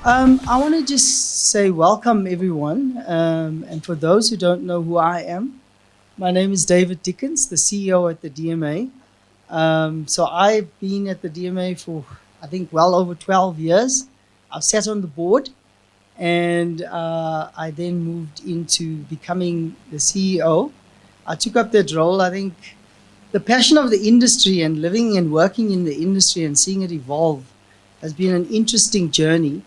I want to just say welcome, everyone. And for those who don't know who I am, my name is David Dickens, the CEO at the DMA. So I've been at the DMA for, I think, well over 12 years. I've sat on the board, and I then moved into becoming the CEO. I took up that role. I think the passion of the industry and living and working in the industry and seeing it evolve has been an interesting journey,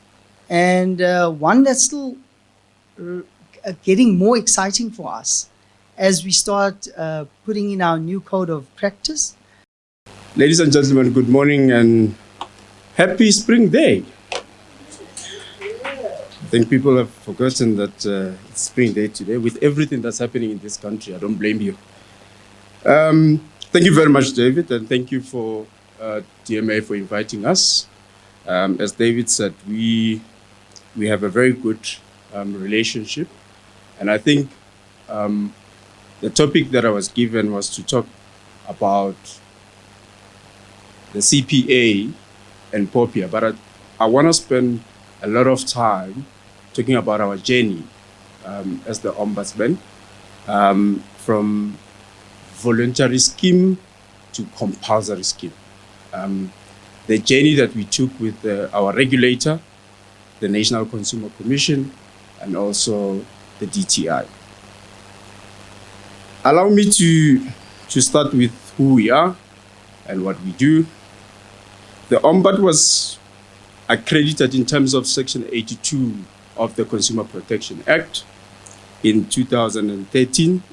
and one that's still getting more exciting for us as we start putting in our new code of practice. Ladies and gentlemen, good morning and happy spring day. I think people have forgotten that it's spring day today. With everything that's happening in this country, I don't blame you. Thank you very much, David, and thank you for DMA for inviting us. As David said, we have a very good relationship, and I think the topic that I was given was to talk about the CPA and POPIA, but I want to spend a lot of time talking about our journey as the Ombudsman, from voluntary scheme to compulsory scheme. The journey that we took with our regulator, the National Consumer Commission, and also the DTI. Allow me to start with who we are and what we do. The Ombud was accredited in terms of Section 82 of the Consumer Protection Act in 2013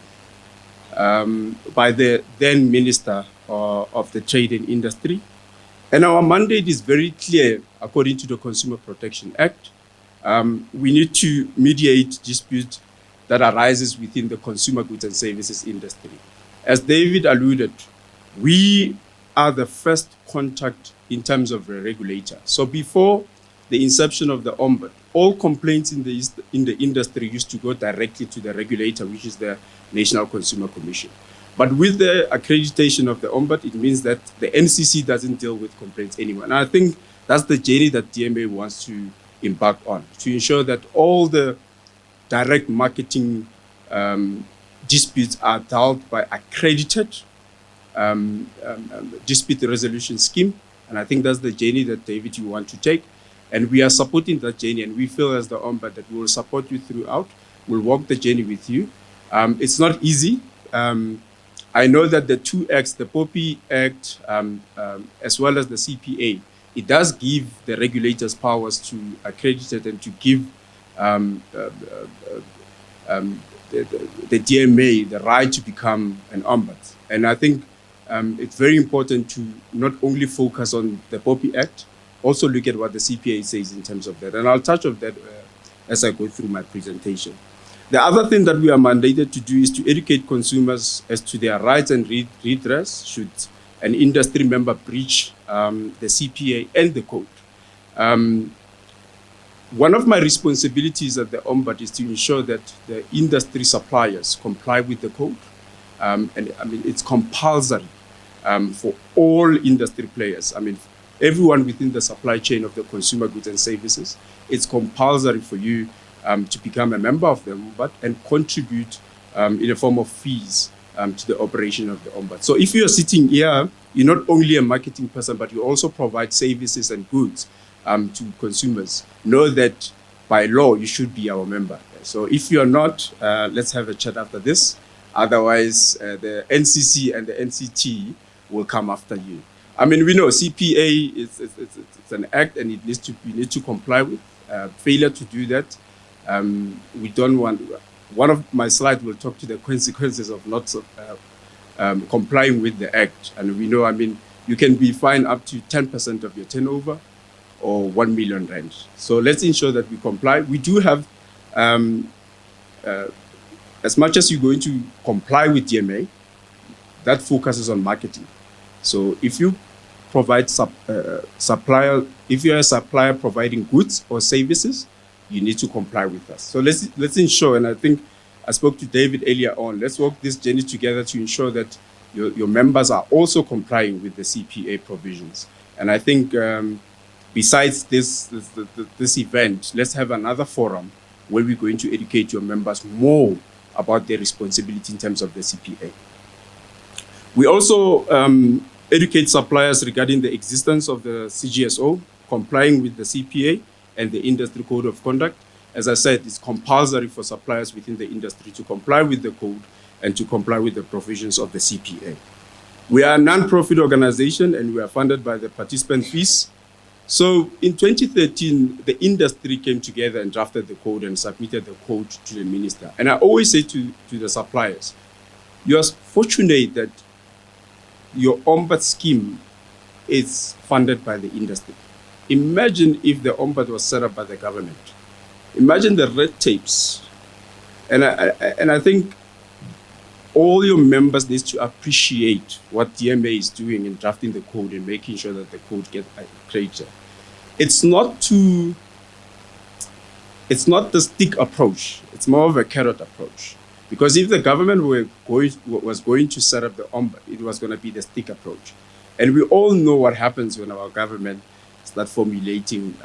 by the then Minister of the Trade and Industry. And our mandate is very clear according to the Consumer Protection Act. We need to mediate disputes that arises within the consumer goods and services industry. As David alluded, we are the first contact in terms of the regulator. So before the inception of the Ombud, all complaints in the industry used to go directly to the regulator, which is the National Consumer Commission. But with the accreditation of the Ombud, it means that the NCC doesn't deal with complaints anymore. And I think that's the journey that DMA wants to embark on, to ensure that all the direct marketing disputes are dealt by accredited dispute resolution scheme. And I think that's the journey that, David, you want to take. And we are supporting that journey, and we feel as the Ombud that we will support you throughout. We'll walk the journey with you. It's not easy. I know that the two acts, the POPI Act, as well as the CPA, it does give the regulators powers to accredit it and to give the DMA the right to become an Ombud. And I think it's very important to not only focus on the POPI Act, also look at what the CPA says in terms of that. And I'll touch on that as I go through my presentation. The other thing that we are mandated to do is to educate consumers as to their rights and redress should an industry member breach the CPA and the code. One of my responsibilities at the Ombud is to ensure that the industry suppliers comply with the code. And I mean, it's compulsory for all industry players. I mean, everyone within the supply chain of the consumer goods and services, it's compulsory for you to become a member of the Ombud and contribute in a form of fees to the operation of the Ombud. So if you are sitting here, you're not only a marketing person, but you also provide services and goods to consumers. Know that by law, you should be our member. So if you're not, let's have a chat after this. Otherwise, the NCC and the NCT will come after you. I mean, we know CPA it's an act, and we need to comply with. Failure to do that, we don't want. One of my slides will talk to the consequences of not complying with the act, and we know. I mean, you can be fined up to 10% of your turnover, or 1 million rand. So let's ensure that we comply. We do have, as much as you're going to comply with DMA, that focuses on marketing. So if you provide supplier, if you're a supplier providing goods or services, you need to comply with us. So let's ensure, and I think I spoke to David earlier on, let's walk this journey together to ensure that your members are also complying with the CPA provisions. And I think besides this event, let's have another forum where we're going to educate your members more about their responsibility in terms of the CPA. We also educate suppliers regarding the existence of the CGSO, complying with the CPA and the industry code of conduct. As I said, it's compulsory for suppliers within the industry to comply with the code and to comply with the provisions of the CPA. We are a non-profit organization and we are funded by the participant fees. So in 2013, the industry came together and drafted the code and submitted the code to the minister. And I always say to the suppliers, you are fortunate that your ombud scheme is funded by the industry. Imagine if the ombud was set up by the government. Imagine the red tapes. And I think all your members need to appreciate what DMA is doing in drafting the code and making sure that the code gets accredited. It's not the stick approach. It's more of a carrot approach. Because if the government was going to set up the ombud, it was going to be the stick approach. And we all know what happens when our government starts formulating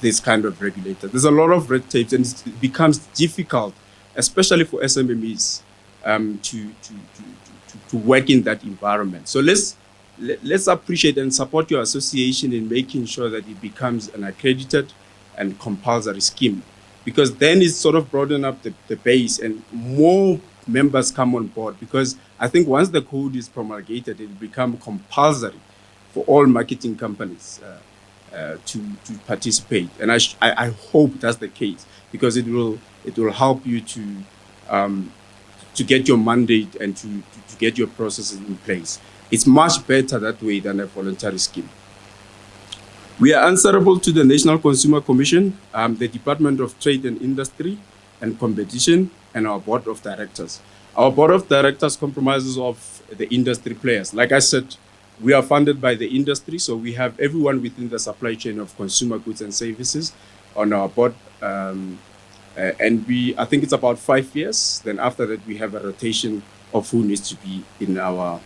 this kind of regulator. There's a lot of red tape and it becomes difficult, especially for SMMEs, to work in that environment. So let's appreciate and support your association in making sure that it becomes an accredited and compulsory scheme, because then it's sort of broaden up the base and more members come on board, because I think once the code is promulgated, it will become compulsory for all marketing companies to participate. And I hope that's the case, because it will help you to get your mandate and to get your processes in place. It's much better that way than a voluntary scheme. We are answerable to the National Consumer Commission, the Department of Trade and Industry and Competition, and our board of directors. Our board of directors comprises of the industry players. Like I said, we are funded by the industry, so we have everyone within the supply chain of consumer goods and services on our board. And I think it's about 5 years. Then after that, we have a rotation of who needs to be in our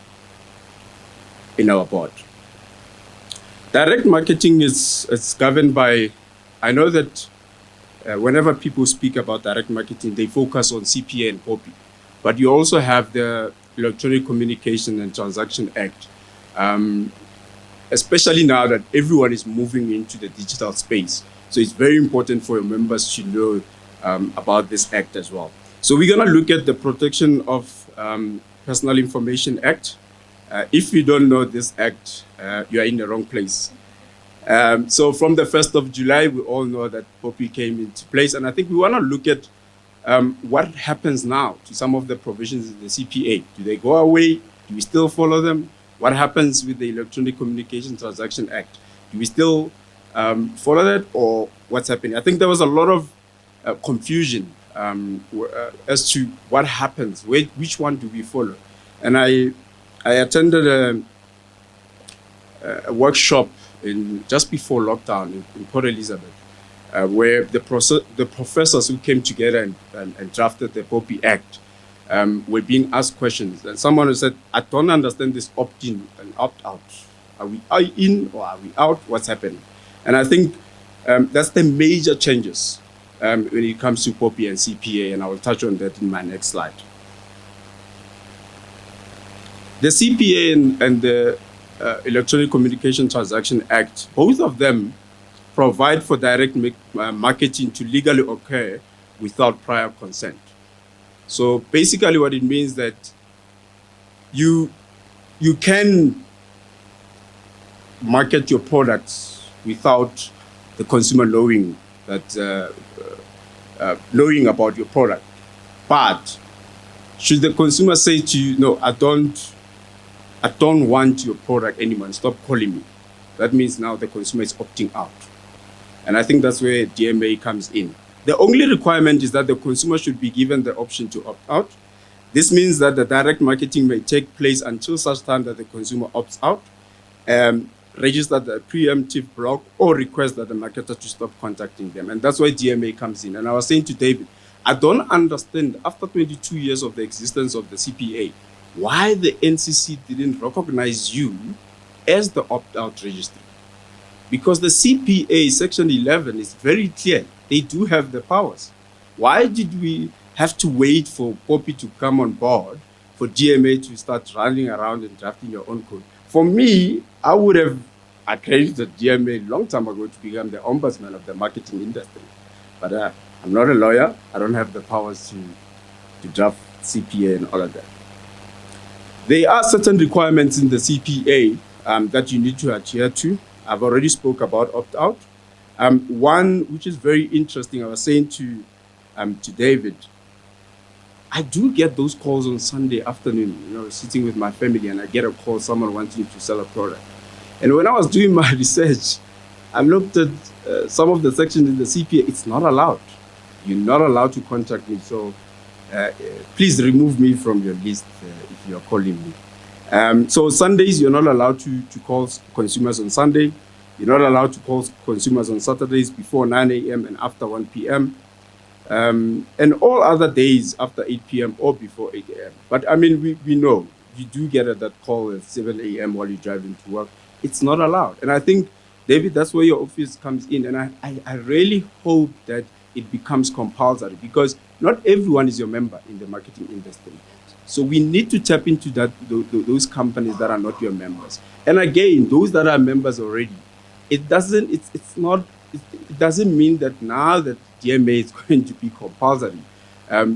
board. Direct marketing is governed by, I know that whenever people speak about direct marketing, they focus on CPA and POPI, but you also have the Electronic Communication and Transaction Act, especially now that everyone is moving into the digital space. So it's very important for your members to know about this act as well. So we're going to look at the Protection of Personal Information Act. If you don't know this act, you are in the wrong place. So from the 1st of July, we all know that POPI came into place. And I think we want to look at what happens now to some of the provisions in the CPA. Do they go away? Do we still follow them? What happens with the Electronic Communication Transaction Act? Do we still follow that, or what's happening? I think there was a lot of confusion as to what happens, which one do we follow? And I attended a workshop just before lockdown in Port Elizabeth, where the professors who came together and drafted the POPI Act were being asked questions. And someone said, I don't understand this opt-in and opt-out. Are we in or are we out? What's happening? And I think that's the major changes when it comes to POPI and CPA, and I will touch on that in my next slide. The CPA and the Electronic Communication Transaction Act, both of them provide for direct marketing to legally occur without prior consent. So basically what it means that you can market your products without the consumer knowing knowing about your product. But should the consumer say to you, no, I don't want your product anymore, stop calling me, that means now the consumer is opting out. And I think that's where DMA comes in. The only requirement is that the consumer should be given the option to opt out. This means that the direct marketing may take place until such time that the consumer opts out, register the preemptive block, or request that the marketer to stop contacting them. And that's why DMA comes in. And I was saying to David, I don't understand, after 22 years of the existence of the CPA, why the NCC didn't recognize you as the opt-out registry. Because the CPA Section 11 is very clear. They do have the powers. Why did we have to wait for Poppy to come on board for DMA to start running around and drafting your own code? For me, I would have accredited DMA a long time ago to become the ombudsman of the marketing industry. But I'm not a lawyer. I don't have the powers to draft CPA and all of that. There are certain requirements in the CPA that you need to adhere to. I've already spoke about opt-out. One which is very interesting, I was saying to David, I do get those calls on Sunday afternoon, sitting with my family, and I get a call, someone wanting to sell a product. And when I was doing my research, I looked at some of the sections in the CPA. It's not allowed. You're not allowed to contact me. So please remove me from your list if you're calling me. So Sundays, you're not allowed to call consumers on Sunday. You're not allowed to call consumers on Saturdays before 9 a.m. and after 1 p.m. And all other days after 8 p.m. or before 8 a.m. But I mean, we know you do get that call at 7 a.m. while you're driving to work. It's not allowed. And I think, David, that's where your office comes in. And I really hope that it becomes compulsory, because not everyone is your member in the marketing industry. So we need to tap into those companies that are not your members. And again, those that are members already, it doesn't mean that now that DMA is going to be compulsory,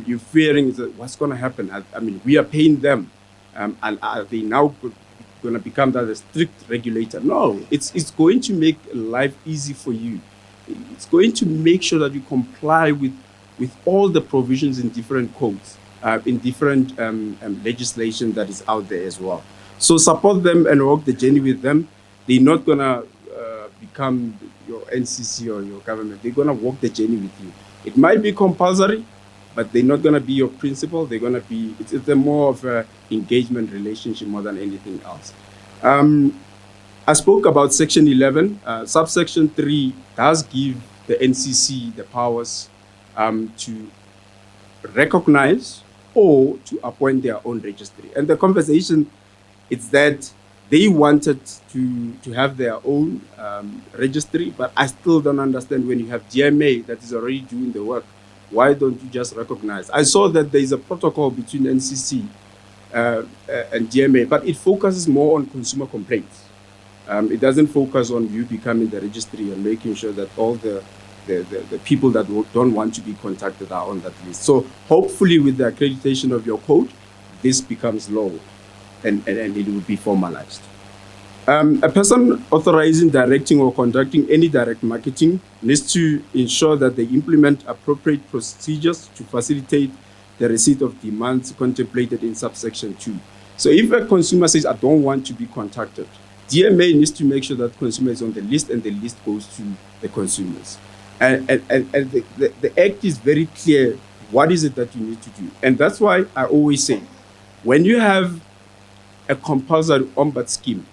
you're fearing what's going to happen. I mean, we are paying them, and are they now going to become that a strict regulator? No, it's going to make life easy for you. It's going to make sure that you comply with all the provisions in different codes, in different legislation that is out there as well. So support them and walk the journey with them. They're not going to become your NCC or your government. They're going to walk the journey with you. It might be compulsory, but they're not going to be your principal. They're going to be, it's a more of an engagement relationship more than anything else. I spoke about Section 11. Subsection 3 does give the NCC the powers to recognize or to appoint their own registry. And the conversation is that they wanted to have their own registry, but I still don't understand, when you have DMA that is already doing the work, why don't you just recognize? I saw that there is a protocol between NCC and DMA, but it focuses more on consumer complaints. It doesn't focus on you becoming the registry and making sure that all the people that don't want to be contacted are on that list. So hopefully with the accreditation of your code, this becomes law and it will be formalized. A person authorizing, directing, or conducting any direct marketing needs to ensure that they implement appropriate procedures to facilitate the receipt of demands contemplated in subsection 2. So if a consumer says, I don't want to be contacted, DMA needs to make sure that consumer is on the list and the list goes to the consumers. And the Act is very clear, what is it that you need to do? And that's why I always say, when you have a compulsory ombud scheme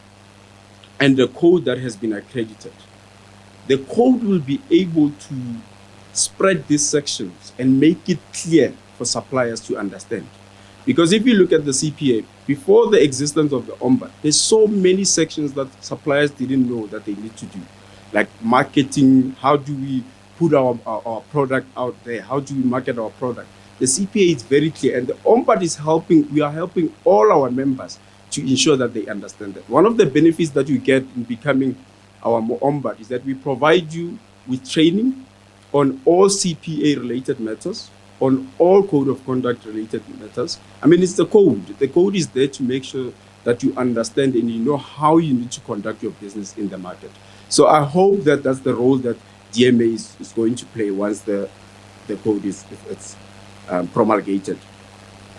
and the code that has been accredited, the code will be able to spread these sections and make it clear for suppliers to understand. Because if you look at the CPA, before the existence of the ombud, there's so many sections that suppliers didn't know that they need to do. Like marketing, how do we put our product out there? How do we market our product? The CPA is very clear, and the ombud is helping, we are helping all our members to ensure that they understand that. One of the benefits that you get in becoming our ombud is that we provide you with training on all CPA related matters, on all code of conduct related matters. I mean, it's the code. The code is there to make sure that you understand and you know how you need to conduct your business in the market. So I hope that that's the role that DMA is going to play once the code is promulgated.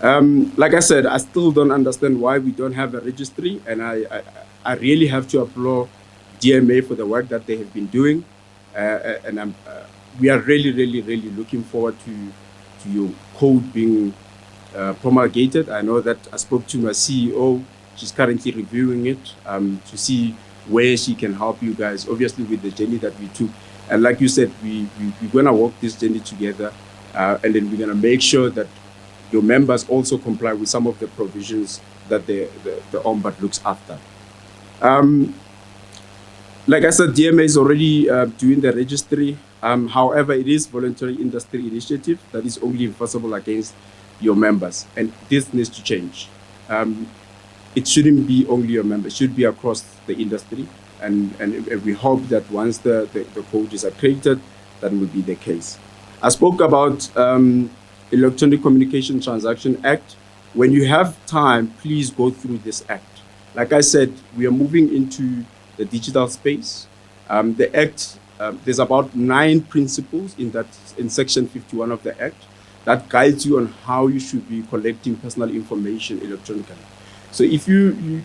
Like I said, I still don't understand why we don't have a registry, and I really have to applaud DMA for the work that they have been doing, and we are really, really, really looking forward to your code being promulgated. I know that I spoke to my CEO. She's currently reviewing it to see where she can help you guys, obviously with the journey that we took. And like you said, we're going to walk this journey together, and then we're going to make sure that your members also comply with some of the provisions that the ombud looks after. Like I said, DMA is already doing the registry. However, it is voluntary industry initiative that is only enforceable against your members, and this needs to change. It shouldn't be only your members; it should be across the industry, and we hope that once the code is accredited, that will be the case. I spoke about Electronic Communication Transaction Act. When you have time, please go through this act. Like I said, we are moving into the digital space. The act, there's about 9 principles in section 51 of the act that guides you on how you should be collecting personal information electronically. So if you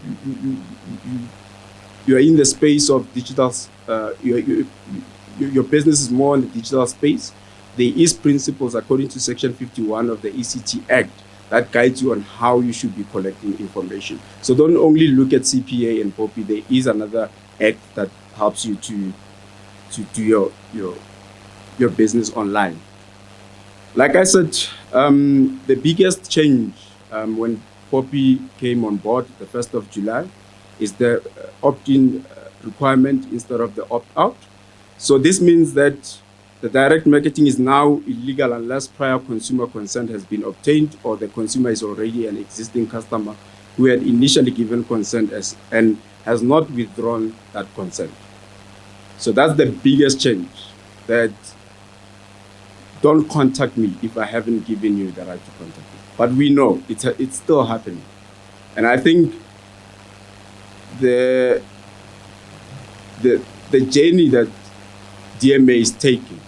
are in the space of digital, your business is more in the digital space, there is principles according to section 51 of the ECT Act that guides you on how you should be collecting information. So don't only look at CPA and POPI. There is another act that helps you to do your business online. Like I said, the biggest change when POPI came on board the 1st of July is the opt-in requirement instead of the opt-out. So this means that the direct marketing is now illegal unless prior consumer consent has been obtained or the consumer is already an existing customer who had initially given consent and has not withdrawn that consent. So that's the biggest change, that don't contact me if I haven't given you the right to contact me. But we know it's still happening. And I think the journey that DMA is taking,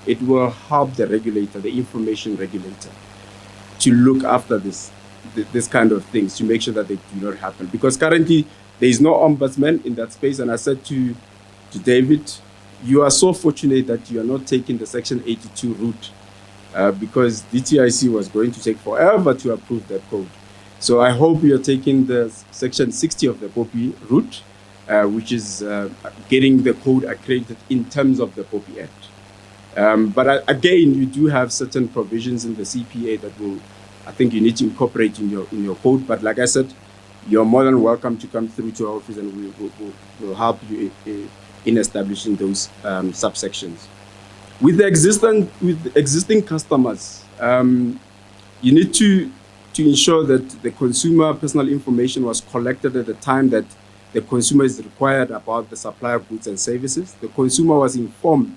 it will help the regulator, the information regulator, to look after this kind of things, to make sure that they do not happen. Because currently, there is no ombudsman in that space. And I said to David, you are so fortunate that you are not taking the Section 82 route because DTIC was going to take forever to approve that code. So I hope you're taking the Section 60 of the POPI route, which is getting the code accredited in terms of the POPI Act. But again, you do have certain provisions in the CPA that I think you need to incorporate in your code. But like I said, you're more than welcome to come through to our office, and we'll help you in establishing those subsections. With the existing customers, you need to ensure that the consumer personal information was collected at the time that the consumer is required about the supply of goods and services. The consumer was informed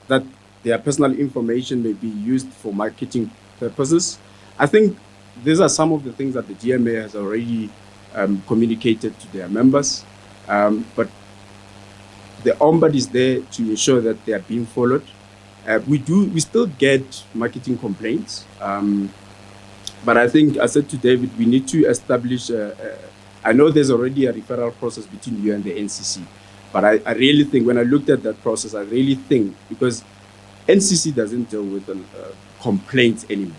that their personal information may be used for marketing purposes. I think these are some of the things that the DMA has already communicated to their members, but the Ombud is there to ensure that they are being followed. We still get marketing complaints, but I think I said to David, we need to establish. I know there's already a referral process between you and the NCC, but I really think when I looked at that process, I really think because NCC doesn't deal with complaints anymore.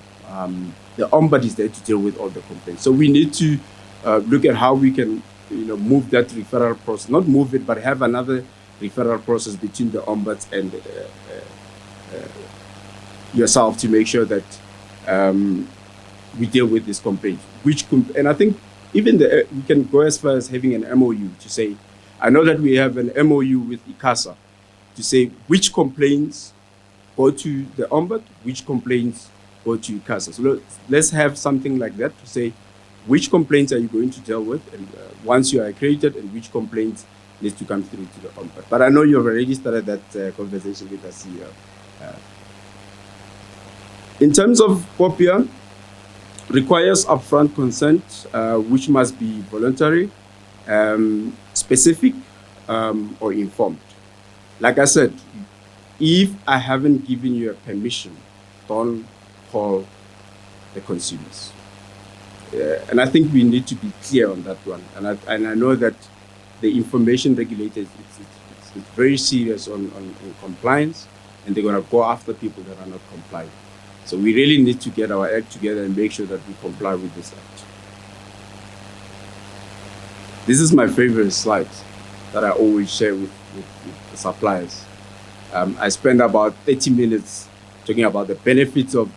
The Ombud is there to deal with all the complaints. So we need to look at how we can, move that referral process, not move it, but have another referral process between the Ombuds and yourself to make sure that we deal with this complaint. And I think even we can go as far as having an MOU to say, I know that we have an MOU with ICASA to say which complaints go to the Ombud, which complaints go to ICASA. So let's have something like that to say which complaints are you going to deal with, and once you are accredited, and which complaints needs to come through to the Ombud. But I know you've already started that conversation with the CEO. In terms of POPIA, requires upfront consent, which must be voluntary, specific, or informed. Like I said, if I haven't given you a permission, don't call the consumers. And I think we need to be clear on that one. And I know that the information regulators, it's very serious on compliance, and they're going to go after people that are not compliant. So we really need to get our act together and make sure that we comply with this act. This is my favorite slide that I always share with the suppliers. I spend about 30 minutes talking about the benefits of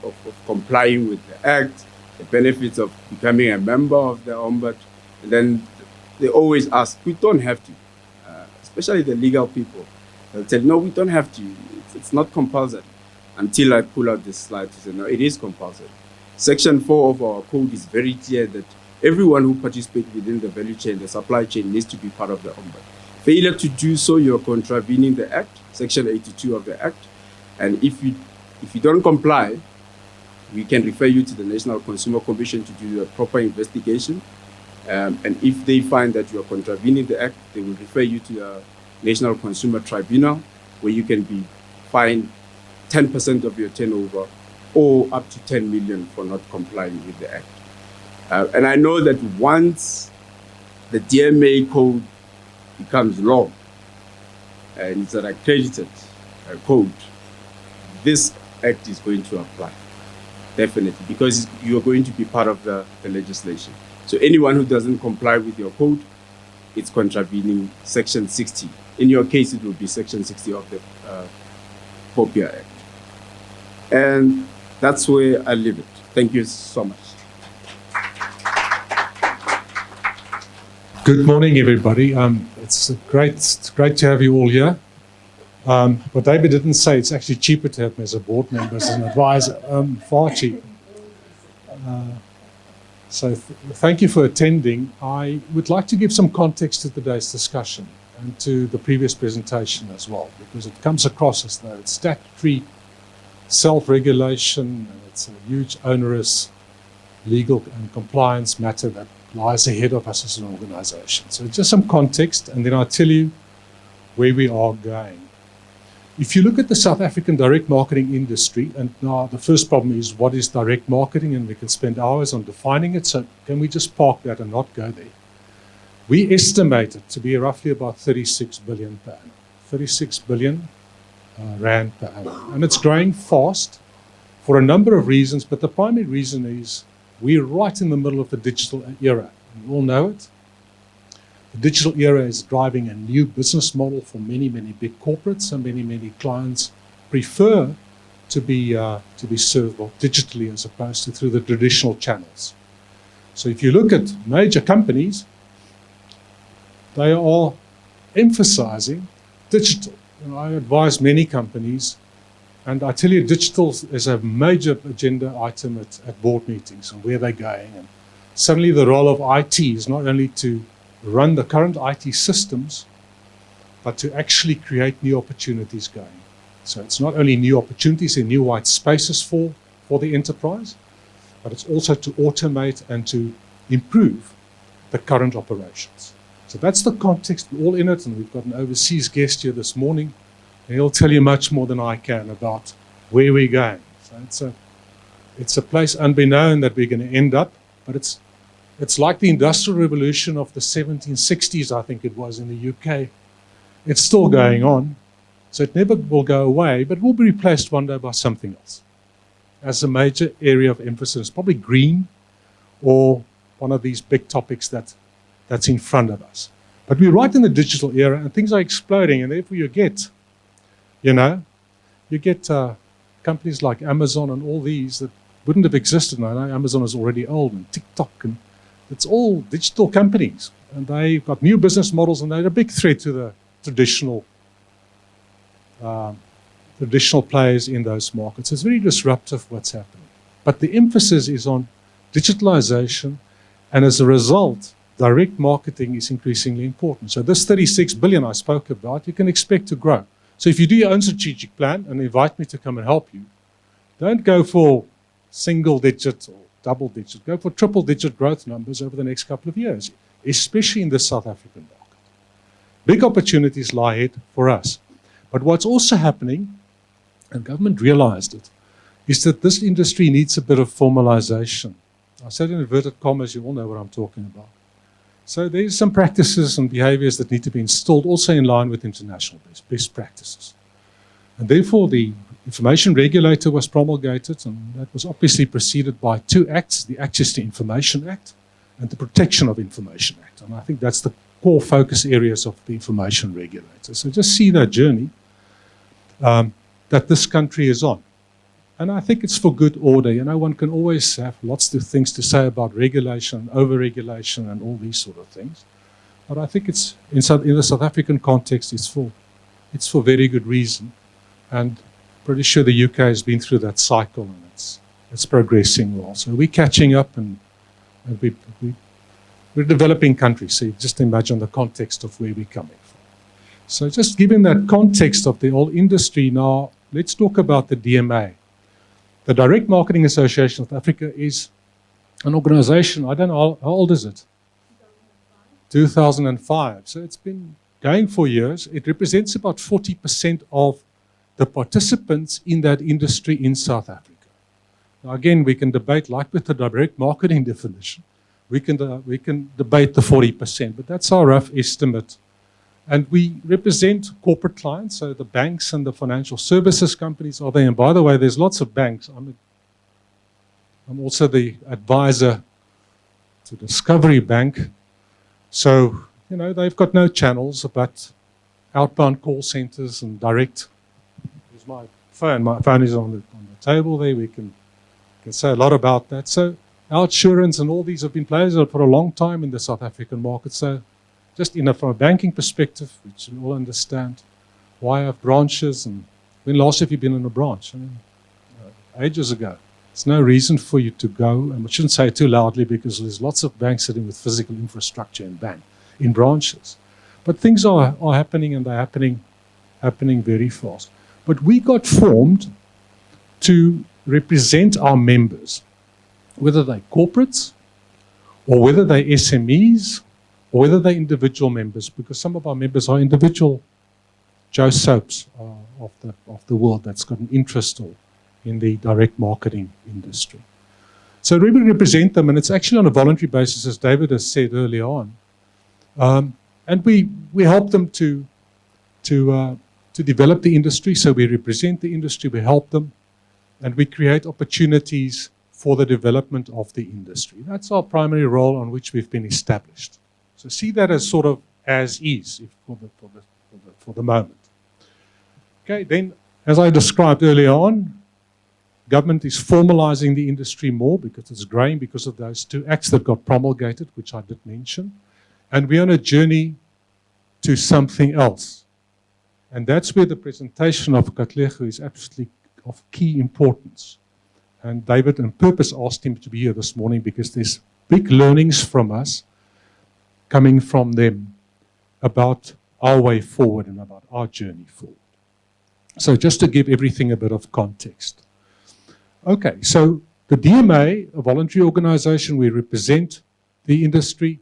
complying with the act, the benefits of becoming a member of the Ombud, and then they always ask, we don't have to, especially the legal people. They'll tell you, no, we don't have to. It's not compulsory. Until I pull out this slide to say, no, it is compulsory. Section 4 of our code is very clear that everyone who participates within the value chain, the supply chain, needs to be part of the ombud. Failure to do so, you're contravening the Act, Section 82 of the Act. And if you don't comply, we can refer you to the National Consumer Commission to do a proper investigation. And if they find that you are contravening the Act, they will refer you to the National Consumer Tribunal, where you can be fined 10% of your turnover or up to 10 million for not complying with the Act. And I know that once the DMA code becomes law and it's an accredited code, this Act is going to apply, definitely, because you are going to be part of the legislation. So anyone who doesn't comply with your code, it's contravening Section 60. In your case, it will be Section 60 of the POPIA Act. And that's where I leave it. Thank you so much. Good morning, everybody. It's great to have you all here. What David didn't say, it's actually cheaper to have me as a board member, as an advisor, far cheaper. So thank you for attending. I would like to give some context to today's discussion and to the previous presentation as well, because it comes across as though it's statutory self-regulation and it's a huge onerous legal and compliance matter that lies ahead of us as an organization. So just some context, and then I'll tell you where we are going. If you look at the South African direct marketing industry, and now the first problem is, what is direct marketing? And we can spend hours on defining it, so can we just park that and not go there? We estimate it to be roughly about 36 billion per annum, 36 billion rand per annum. And it's growing fast for a number of reasons, but the primary reason is we're right in the middle of the digital era. You all know it. The digital era is driving a new business model for many, many big corporates, and many, many clients prefer to be served digitally as opposed to through the traditional channels. So if you look at major companies, they are emphasizing digital. I advise many companies, and I tell you, digital is a major agenda item at board meetings and where they're going. And suddenly the role of IT is not only to run the current IT systems, but to actually create new opportunities going. So it's not only new opportunities and new white spaces for the enterprise, but it's also to automate and to improve the current operations. So that's the context. We're all in it, and we've got an overseas guest here this morning, and he'll tell you much more than I can about where we're going. So it's a place unbeknown that we're going to end up, but it's like the Industrial Revolution of the 1760s, I think it was, in the UK. It's still going on, so it never will go away, but will be replaced one day by something else as a major area of emphasis, probably green or one of these big topics that's in front of us. But we're right in the digital era, and things are exploding, and therefore you get companies like Amazon and all these that wouldn't have existed. I know Amazon is already old, and TikTok, and it's all digital companies, and they've got new business models, and they're a big threat to the traditional players in those markets. It's very disruptive what's happening. But the emphasis is on digitalization, and as a result, direct marketing is increasingly important. So this 36 billion I spoke about, you can expect to grow. So if you do your own strategic plan and invite me to come and help you, don't go for single digit or double digit. Go for triple digit growth numbers over the next couple of years, especially in the South African market. Big opportunities lie ahead for us. But what's also happening, and government realized it, is that this industry needs a bit of formalization. I said in inverted commas, you all know what I'm talking about. So there's some practices and behaviors that need to be installed also in line with international best practices. And therefore the information regulator was promulgated, and that was obviously preceded by two acts, the Access to Information Act and the Protection of Information Act. And I think that's the core focus areas of the information regulator. So just see that journey that this country is on. And I think it's for good order. You know, one can always have lots of things to say about regulation, over-regulation, and all these sort of things. But I think it's in the South African context, it's for very good reason. And pretty sure the UK has been through that cycle, and it's progressing well. So we're catching up, and we're a developing country. So you just imagine the context of where we're coming from. So just given that context of the whole industry, now let's talk about the DMA. The Direct Marketing Association of Africa is an organization, I don't know, how old is it? 2005. So it's been going for years. It represents about 40% of the participants in that industry in South Africa. Now again, we can debate, like with the direct marketing definition, we can debate the 40%, but that's our rough estimate. And we represent corporate clients, so the banks and the financial services companies are there. And by the way, there's lots of banks. I'm also the advisor to Discovery Bank. So, they've got no channels but outbound call centers and direct. Here's my phone. My phone is on the table there. We can say a lot about that. So, OUTsurance and all these have been players for a long time in the South African market. So, just from a banking perspective, which we all understand, why have branches? And when last have you been in a branch? Ages ago. There's no reason for you to go, and we shouldn't say it too loudly because there's lots of banks sitting with physical infrastructure in branches. But things are happening, and they're happening very fast. But we got formed to represent our members, whether they're corporates or whether they're SMEs or whether they're individual members, because some of our members are individual Joe Soaps of the world that's got an interest in the direct marketing industry. So we represent them, and it's actually on a voluntary basis, as David has said earlier on. And we help them to develop the industry. So we represent the industry, we help them, and we create opportunities for the development of the industry. That's our primary role on which we've been established. So see that as sort of as is for the moment. Okay, then as I described earlier on, government is formalizing the industry more because it's growing because of those two acts that got promulgated, which I did mention. And we're on a journey to something else. And that's where the presentation of Katlego is absolutely of key importance. And David on purpose asked him to be here this morning because there's big learnings from us coming from them about our way forward and about our journey forward. So just to give everything a bit of context. Okay, so the DMA, a voluntary organization, we represent the industry,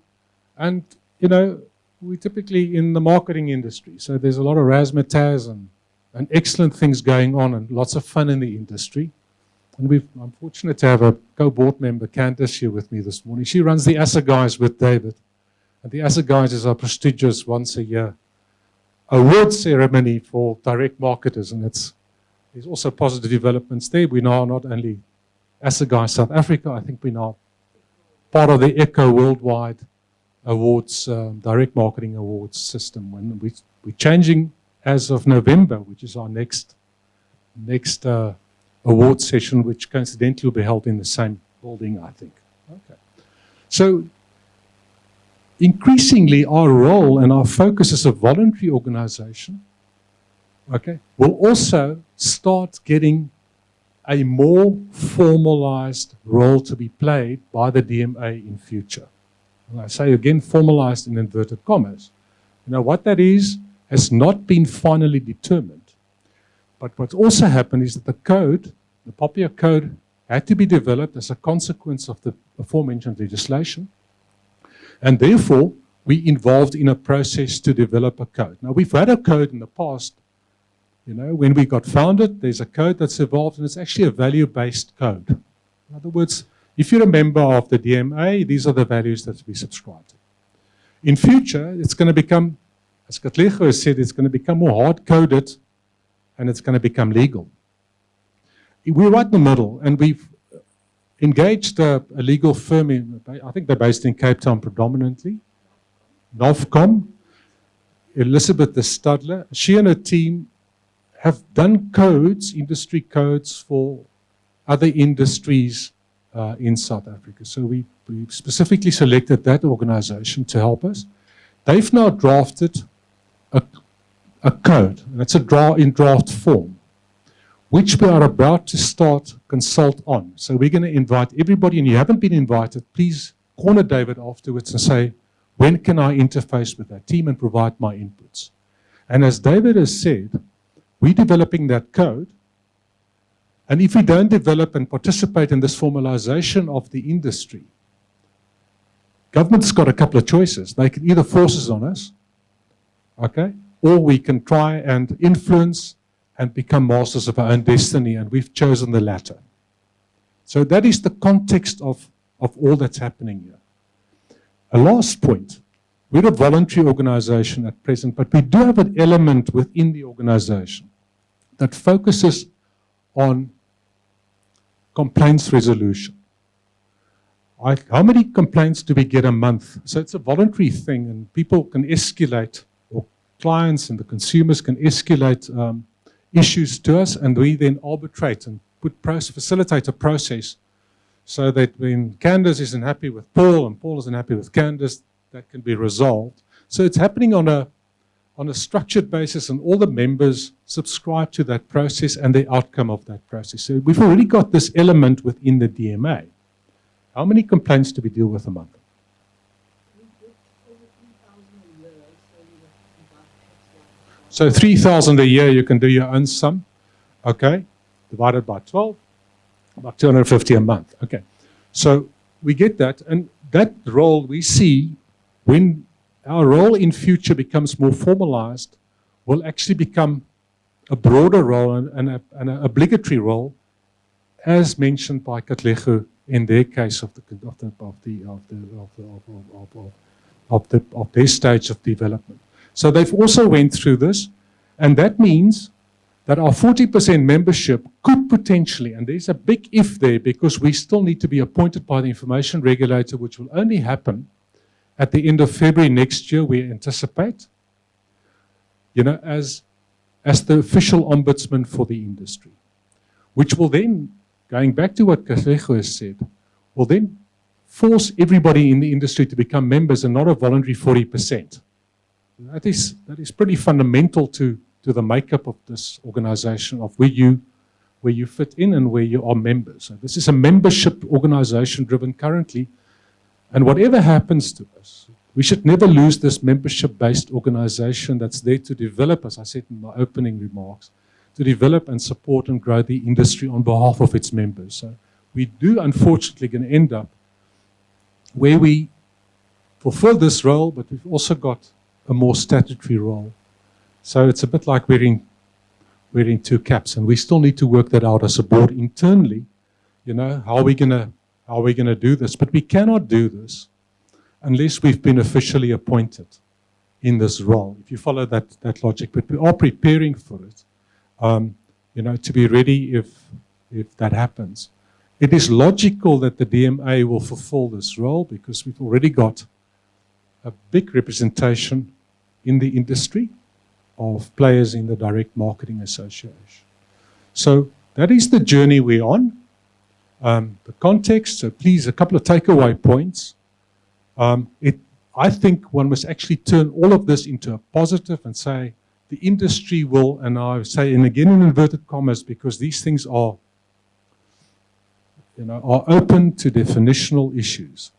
and we're typically in the marketing industry, so there's a lot of razzmatazz and excellent things going on and lots of fun in the industry. And I'm fortunate to have a co-board member, Candice, here with me this morning. She runs the ASA Guys with David. And the ASA Guys is our prestigious once a year award ceremony for direct marketers, and there's also positive developments there. We now not only ASA Guys South Africa, I think we're now part of the ECHO Worldwide Awards, Direct Marketing Awards system. When we're changing as of November, which is our next award session, which coincidentally will be held in the same building, I think. Okay. So increasingly, our role and our focus as a voluntary organization, okay, will also start getting a more formalized role to be played by the DMA in future. And I say again, formalized in inverted commas. What that is has not been finally determined. But what's also happened is that the code, the POPIA code, had to be developed as a consequence of the aforementioned legislation. And therefore, we involved in a process to develop a code. Now, we've had a code in the past. When we got founded, there's a code that's evolved, and it's actually a value-based code. In other words, if you're a member of the DMA, these are the values that we subscribe to. In future, it's going to become, as Katlego has said, it's going to become more hard-coded, and it's going to become legal. We're right in the middle, and we've engaged a legal firm, I think they're based in Cape Town predominantly, Novcom, Elizabeth de Stadler. She and her team have done codes, industry codes for other industries in South Africa. So we specifically selected that organization to help us. They've now drafted a code, and it's in draft form, which we are about to start consult on. So we're going to invite everybody, and you haven't been invited, please corner David afterwards and say, when can I interface with that team and provide my inputs? And as David has said, we're developing that code. And if we don't develop and participate in this formalization of the industry, government's got a couple of choices. They can either force us on us, okay, or we can try and influence and become masters of our own destiny, and we've chosen the latter. So that is the context of all that's happening here. A last point. We're a voluntary organization at present, but we do have an element within the organization that focuses on complaints resolution. How many complaints do we get a month? So it's a voluntary thing, and people can escalate, or clients and the consumers can escalate issues to us, and we then arbitrate and facilitate a process so that when Candace isn't happy with Paul and Paul isn't happy with Candace, that can be resolved. So it's happening on a structured basis, and all the members subscribe to that process and the outcome of that process. So we've already got this element within the DMA. How many complaints do we deal with a month? So 3,000 a year, you can do your own sum, okay, divided by 12, about 250 a month, okay. So we get that, and that role we see when our role in future becomes more formalized, will actually become a broader role and an obligatory role, as mentioned by Katlego in their case of their stage of development. So they've also went through this, and that means that our 40% membership could potentially, and there's a big if there, because we still need to be appointed by the information regulator, which will only happen at the end of February next year, we anticipate, as the official ombudsman for the industry, which will then, going back to what Katlego has said, will then force everybody in the industry to become members and not a voluntary 40%. That is pretty fundamental to the makeup of this organization, of where you fit in and where you are members. So this is a membership organization driven currently, and whatever happens to us, we should never lose this membership-based organization that's there to develop, as I said in my opening remarks, to develop and support and grow the industry on behalf of its members. So we do, unfortunately, going to end up where we fulfill this role, but we've also got a more statutory role. So it's a bit like wearing two caps, and we still need to work that out as a board internally. How are we gonna do this? But we cannot do this unless we've been officially appointed in this role. If you follow that logic, but we are preparing for it, to be ready if that happens. It is logical that the DMA will fulfill this role because we've already got a big representation in the industry of players in the Direct Marketing Association. So that is the journey we're on. The context, so please, a couple of takeaway points. I think one must actually turn all of this into a positive and say the industry will, and I say, and again in inverted commas, because these things are open to definitional issues.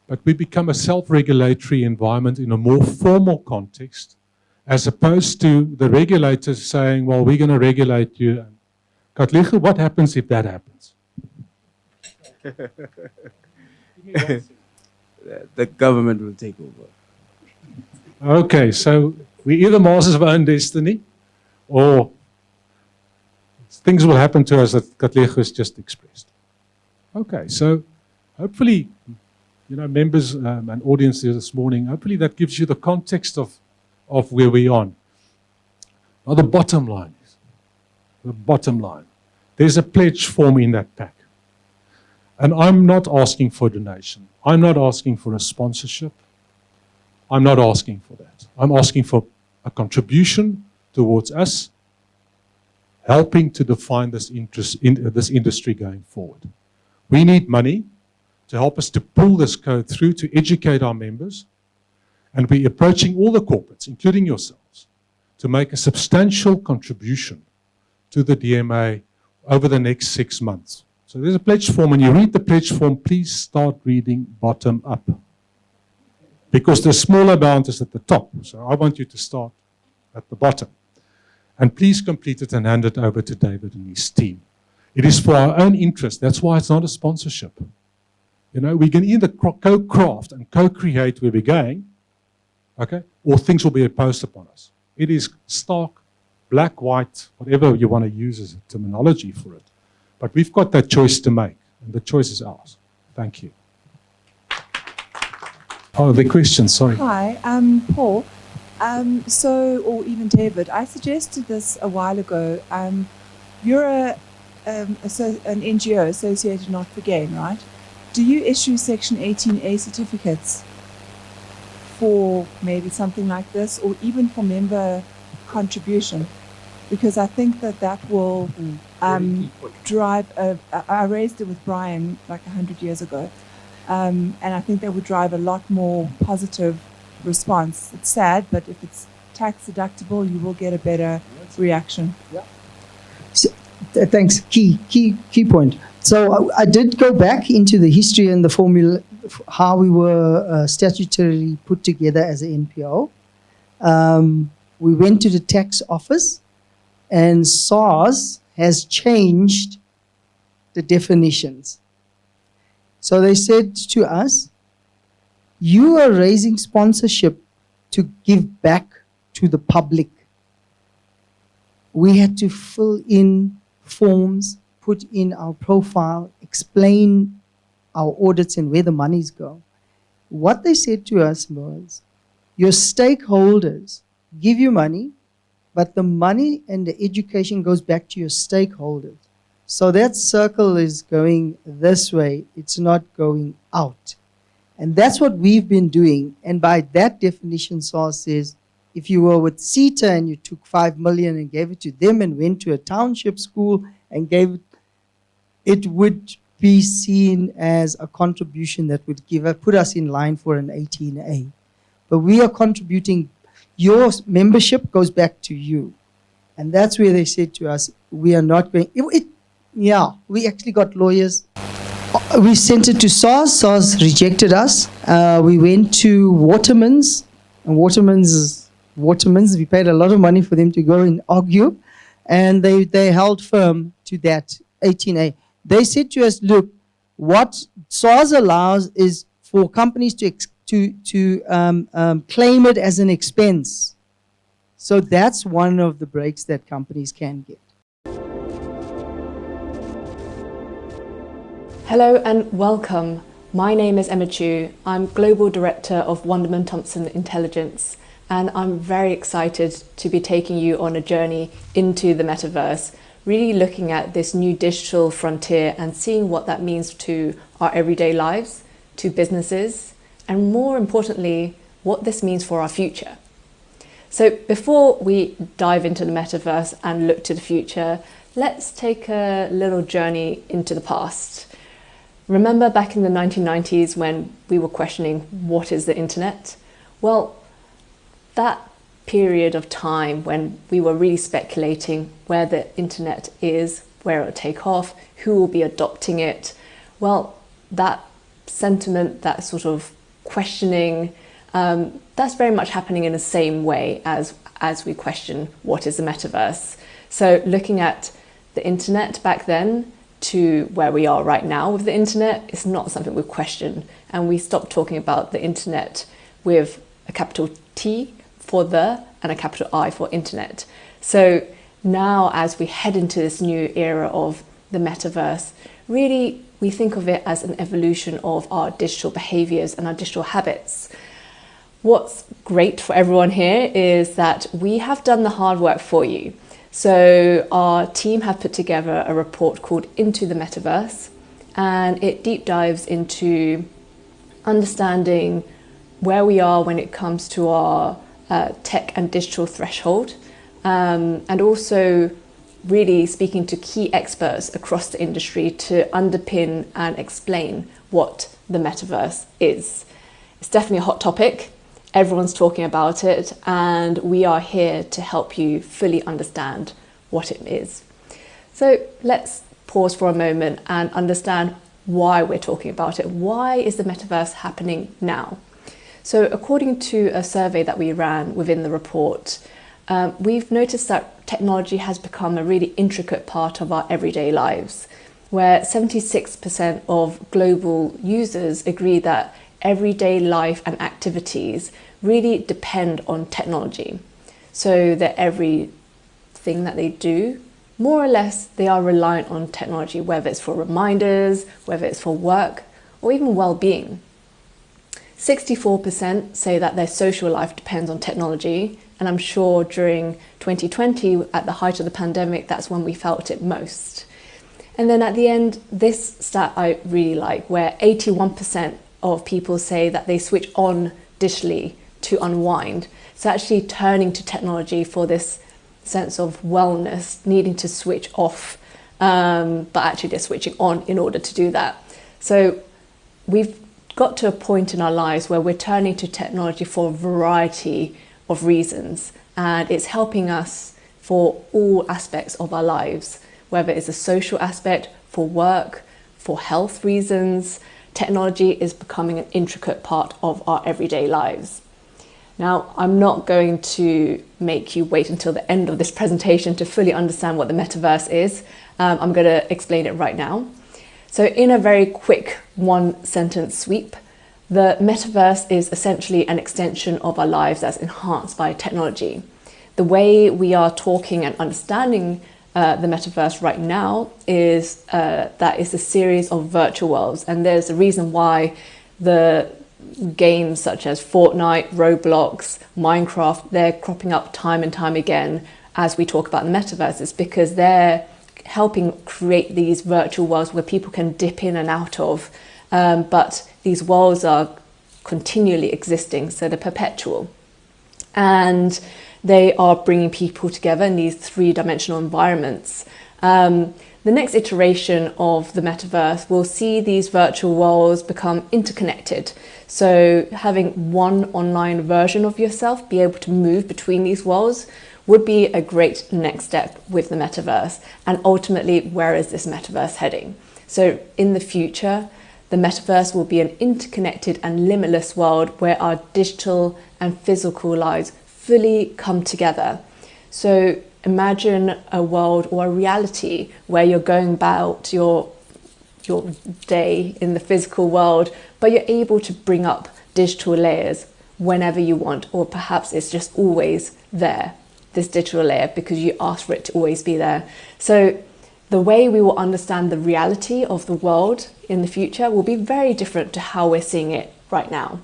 But we become a self-regulatory environment in a more formal context, as opposed to the regulators saying, well, we're going to regulate you. Katlego, what happens if that happens? The government will take over. Okay, so we're either masters of our own destiny, or things will happen to us that Katlego has just expressed. Okay, so hopefully, members and audience here this morning, hopefully that gives you the context of where we're on. Now the bottom line. There's a pledge form in that pack. And I'm not asking for a donation. I'm not asking for a sponsorship. I'm not asking for that. I'm asking for a contribution towards us helping to define this industry going forward. We need money to help us to pull this code through, to educate our members, And we're approaching all the corporates, including yourselves, to make a substantial contribution to the DMA over the next 6 months. So there's a pledge form. When you read the pledge form, please start reading bottom up, because the smaller amount is at the top. So I want you to start at the bottom. And please complete it and hand it over to David and his team. It is for our own interest. That's why it's not a sponsorship. You know, we can either co-craft and co-create where we're going, okay, or things will be imposed upon us. It is stark, black, white, whatever you want to use as a terminology for it. But we've got that choice to make, and the choice is ours. Thank you. Oh, the question, sorry. Hi, Paul. Or even David, I suggested this a while ago. You're an NGO, Associated Not for Gain, right? Do you issue Section 18A certificates for maybe something like this, or even for member contribution? Because I think that will drive, I raised it with Brian like 100 years ago, and I think that would drive a lot more positive response. It's sad, but if it's tax deductible, you will get a better reaction. Yeah. So, thanks. Key point. So I did go back into the history and the formula, how we were statutorily put together as an NPO. We went to the tax office, and SARS has changed the definitions. So they said to us, you are raising sponsorship to give back to the public. We had to fill in forms, put in our profile, explain our audits and where the monies go. What they said to us was, your stakeholders give you money, but the money and the education goes back to your stakeholders. So that circle is going this way, it's not going out. And that's what we've been doing. And by that definition, SARS says, if you were with CETA and you took 5 million and gave it to them and went to a township school and gave it, it would be seen as a contribution that would put us in line for an 18A. But we are contributing, your membership goes back to you. And that's where they said to us, we are not going, we actually got lawyers. We sent it to SARS. SARS rejected us. We went to Waterman's, and Waterman's. We paid a lot of money for them to go and argue, and they held firm to that 18A. They said to us, look, what SARS allows is for companies to claim it as an expense. So that's one of the breaks that companies can get. Hello and welcome. My name is Emma Chu. I'm Global Director of Wonderman Thompson Intelligence, and I'm very excited to be taking you on a journey into the metaverse, really looking at this new digital frontier and seeing what that means to our everyday lives, to businesses, and more importantly, what this means for our future. So before we dive into the metaverse and look to the future, let's take a little journey into the past. Remember back in the 1990s when we were questioning what is the internet? Well, that period of time when we were really speculating where the internet is, where it will take off, who will be adopting it, well, that sentiment, that sort of questioning, that's very much happening in the same way as we question what is the metaverse. So looking at the internet back then to where we are right now with the internet is not something we question, and we stopped talking about the internet with a capital T for the and a capital I for internet. So now as we head into this new era of the metaverse, really we think of it as an evolution of our digital behaviors and our digital habits. What's great for everyone here is that we have done the hard work for you. So our team have put together a report called Into the Metaverse, and it deep dives into understanding where we are when it comes to our tech and digital threshold, and also really speaking to key experts across the industry to underpin and explain what the metaverse is. It's definitely a hot topic, everyone's talking about it, and we are here to help you fully understand what it is. So let's pause for a moment and understand why we're talking about it. Why is the metaverse happening now? So according to a survey that we ran within the report, we've noticed that technology has become a really intricate part of our everyday lives, where 76% of global users agree that everyday life and activities really depend on technology. So that everything that they do, more or less, they are reliant on technology, whether it's for reminders, whether it's for work, or even well-being. 64% say that their social life depends on technology, and I'm sure during 2020, at the height of the pandemic, that's when we felt it most. And then at the end, this stat I really like, where 81% of people say that they switch on digitally to unwind. So actually turning to technology for this sense of wellness, needing to switch off, but actually they're switching on in order to do that. So we've got to a point in our lives where we're turning to technology for a variety of reasons, and it's helping us for all aspects of our lives, whether it's a social aspect, for work, for health reasons. Technology is becoming an intricate part of our everyday lives. Now, I'm not going to make you wait until the end of this presentation to fully understand what the metaverse is. I'm going to explain it right now. So in a very quick one-sentence sweep, the metaverse is essentially an extension of our lives that's enhanced by technology. The way we are talking and understanding the metaverse right now is that it's a series of virtual worlds, and there's a reason why the games such as Fortnite, Roblox, Minecraft, they're cropping up time and time again as we talk about the metaverse. It's because they're helping create these virtual worlds where people can dip in and out of, but these worlds are continually existing, so they're perpetual. And they are bringing people together in these three-dimensional environments. The next iteration of the metaverse will see these virtual worlds become interconnected. So having one online version of yourself be able to move between these worlds would be a great next step with the metaverse. And ultimately, where is this metaverse heading? So in the future, the metaverse will be an interconnected and limitless world where our digital and physical lives fully come together. So imagine a world or a reality where you're going about your day in the physical world, but you're able to bring up digital layers whenever you want, or perhaps it's just always there, this digital layer, because you asked for it to always be there. So the way we will understand the reality of the world in the future will be very different to how we're seeing it right now.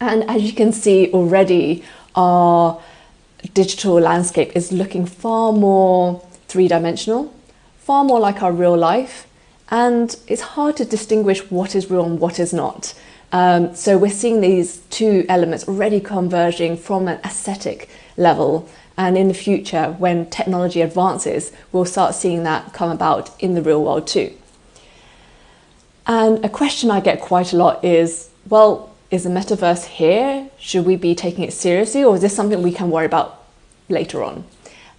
And as you can see already, our digital landscape is looking far more three-dimensional, far more like our real life, and it's hard to distinguish what is real and what is not. So we're seeing these two elements already converging from an aesthetic level, and in the future, when technology advances, we'll start seeing that come about in the real world too. And a question I get quite a lot is, well, is the metaverse here? Should we be taking it seriously, or is this something we can worry about later on?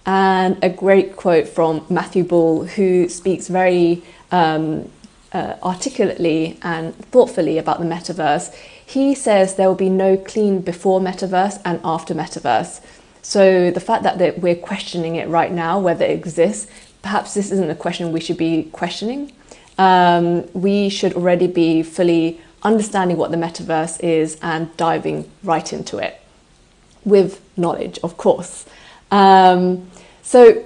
And a great quote from Matthew Ball, who speaks very articulately and thoughtfully about the metaverse. He says there will be no clean before metaverse and after metaverse. So the fact that we're questioning it right now, whether it exists, perhaps this isn't a question we should be questioning. We should already be fully understanding what the metaverse is and diving right into it with knowledge, of course. So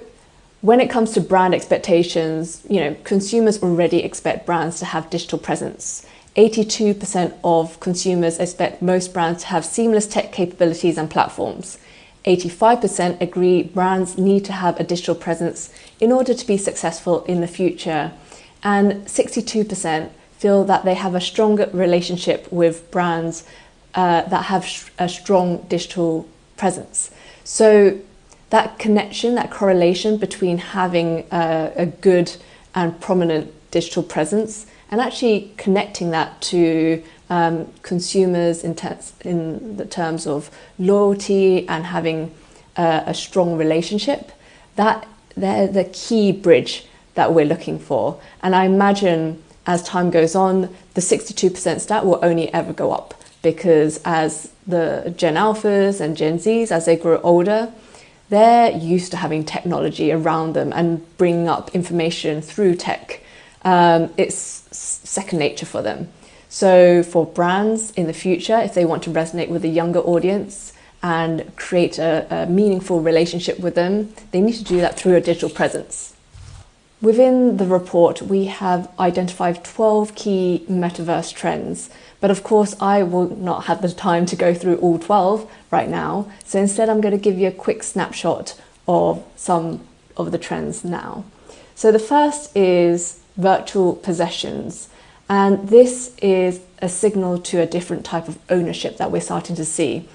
when it comes to brand expectations, consumers already expect brands to have digital presence. 82% of consumers expect most brands to have seamless tech capabilities and platforms. 85% agree brands need to have a digital presence in order to be successful in the future. And 62% feel that they have a stronger relationship with brands that have a strong digital presence. So that connection, that correlation between having a good and prominent digital presence and actually connecting that to consumers in the terms of loyalty and having a strong relationship. That they're the key bridge that we're looking for. And I imagine as time goes on, the 62% stat will only ever go up, because as the Gen Alphas and Gen Zs, as they grow older, they're used to having technology around them and bringing up information through tech. It's second nature for them. So for brands in the future, if they want to resonate with a younger audience and create a meaningful relationship with them, they need to do that through a digital presence. Within the report, we have identified 12 key metaverse trends, but of course I will not have the time to go through all 12 right now. So instead I'm going to give you a quick snapshot of some of the trends now. So the first is virtual possessions. And this is a signal to a different type of ownership that we're starting to see.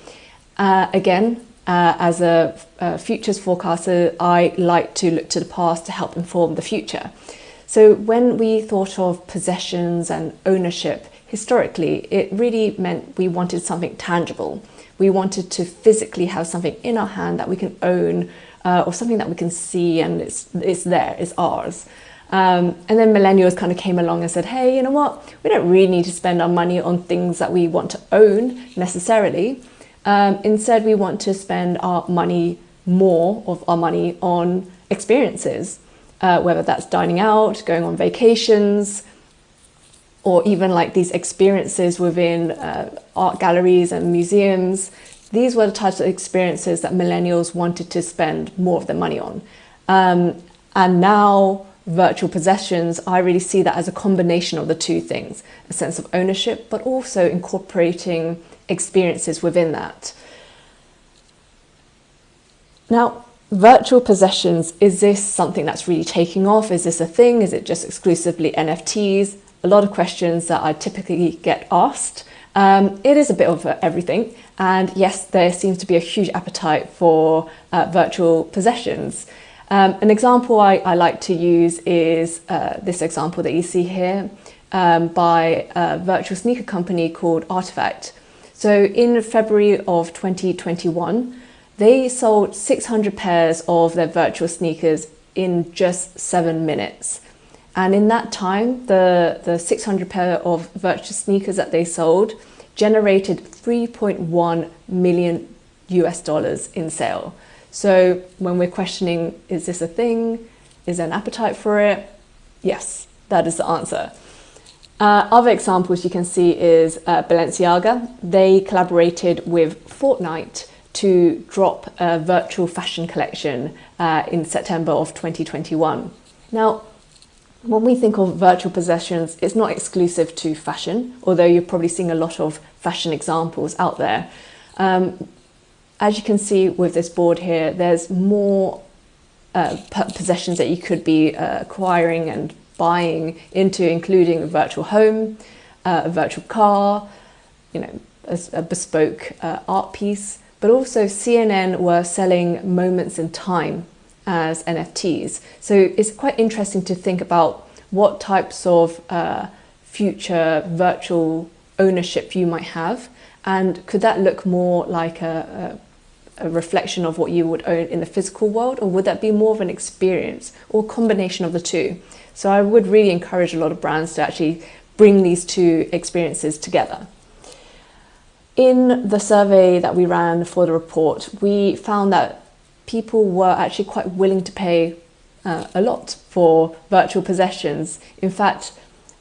As a futures forecaster, I like to look to the past to help inform the future. So when we thought of possessions and ownership, historically, it really meant we wanted something tangible. We wanted to physically have something in our hand that we can own, or something that we can see and it's there, it's ours. And then millennials kind of came along and said, hey, you know what? We don't really need to spend our money on things that we want to own necessarily. Instead, we want to spend more of our money on experiences, whether that's dining out, going on vacations, or even like these experiences within art galleries and museums. These were the types of experiences that millennials wanted to spend more of their money on. And now, virtual possessions, I really see that as a combination of the two things, a sense of ownership, but also incorporating experiences within that. Now, virtual possessions, is this something that's really taking off? Is this a thing? Is it just exclusively NFTs? A lot of questions that I typically get asked. It is a bit of everything. And yes, there seems to be a huge appetite for virtual possessions. An example I like to use is this example that you see here by a virtual sneaker company called Artifact. So in February of 2021, they sold 600 pairs of their virtual sneakers in just 7 minutes. And in that time, the 600 pair of virtual sneakers that they sold generated $3.1 million in sale. So when we're questioning, is this a thing? Is there an appetite for it? Yes, that is the answer. Other examples you can see is Balenciaga. They collaborated with Fortnite to drop a virtual fashion collection in September of 2021. Now, when we think of virtual possessions, it's not exclusive to fashion, although you're probably seeing a lot of fashion examples out there. As you can see with this board here, there's more possessions that you could be acquiring and buying into, including a virtual home, a virtual car, a bespoke art piece. But also CNN were selling moments in time as NFTs. So it's quite interesting to think about what types of future virtual ownership you might have, and could that look more like a reflection of what you would own in the physical world, or would that be more of an experience or combination of the two? So I would really encourage a lot of brands to actually bring these two experiences together. In the survey that we ran for the report, we found that people were actually quite willing to pay a lot for virtual possessions. In fact,